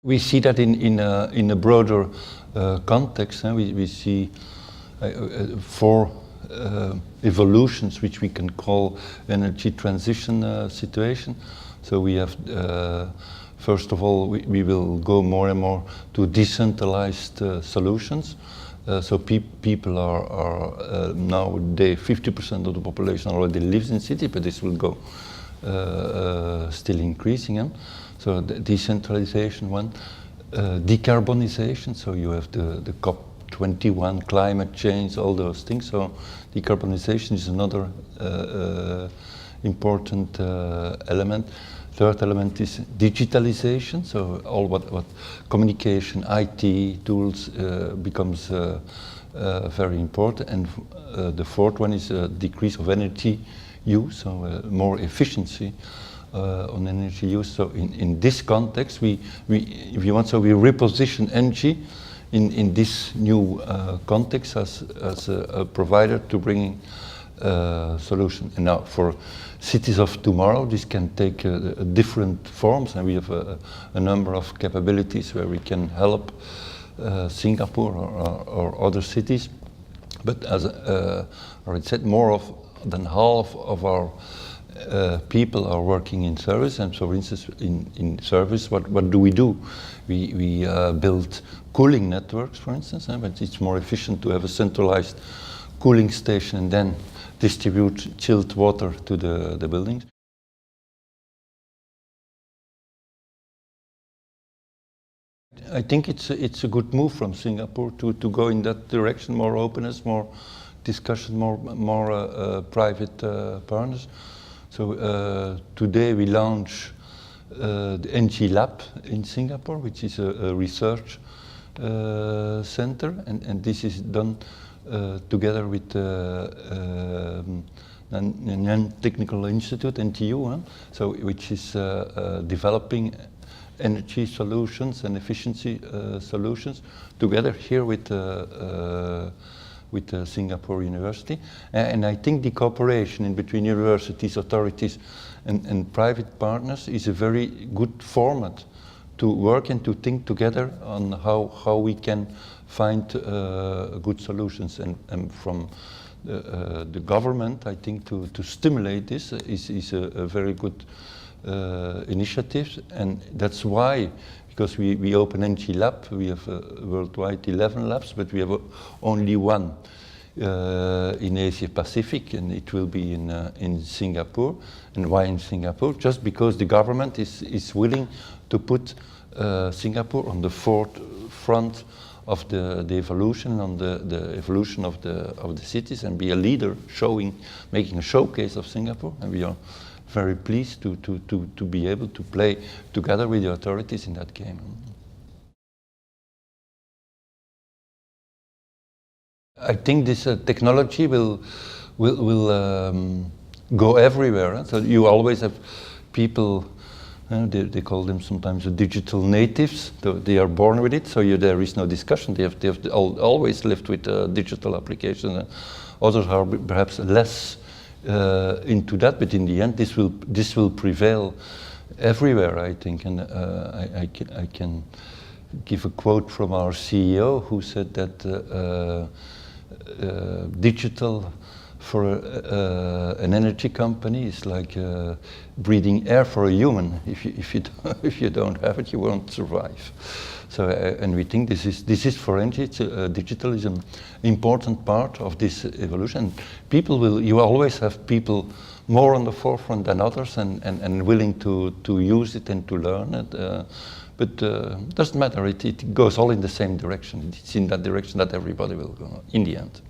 We see that in a broader context. We see four evolutions which we can call energy transition situation. So we have, first of all, we will go more and more to decentralized solutions. So people are nowadays 50% of the population already lives in city, but this will go still increasing. So the decentralization one, decarbonization. So you have the COP21, climate change, all those things. So decarbonization is another important element. Third element is digitalization. So all what communication, IT tools becomes very important. And the fourth one is a decrease of energy use, so more efficiency on energy use. So in this context, if you want, so we reposition Engie in this new context as a provider to bring solution. And now for cities of tomorrow, this can take different forms, and we have a number of capabilities where we can help Singapore or other cities. But as I said, more than half of our people are working in service, and so for instance in service, what do? We build cooling networks, for instance, but it's more efficient to have a centralized cooling station and then distribute chilled water to the buildings. I think it's a good move from Singapore to go in that direction, more openness, more discussion, more private partners. So today we launch the Engie Lab in Singapore, which is a research center, and this is done together with the Technical Institute, NTU, so which is developing energy solutions and efficiency solutions together here with Singapore University. And I think the cooperation in between universities, authorities and private partners is a very good format to work and to think together on how we can find good solutions. And from the government, I think to stimulate this is a very good initiative, and that's why, because we open Engie Lab, we have worldwide 11 labs, but we have only one in Asia Pacific, and it will be in Singapore. And why in Singapore? Just because the government is willing to put Singapore on the forefront of the evolution, on the evolution of the cities, and be a leader, making a showcase of Singapore. And we are very pleased to be able to play together with the authorities in that game. I think this technology will go everywhere. So you always have people, they call them sometimes the digital natives. They are born with it, so there is no discussion. They have always lived with digital applications. Others are perhaps less into that, but in the end, this will prevail everywhere, I think. And I can give a quote from our CEO, who said that digital for an energy company is like breathing air for a human. If you don't have it, you won't survive. So, and we think this is for Engie. Digital is an important part of this evolution. You always have people more on the forefront than others, and willing to use it and to learn it. But doesn't matter. It goes all in the same direction. It's in that direction that everybody will go in the end.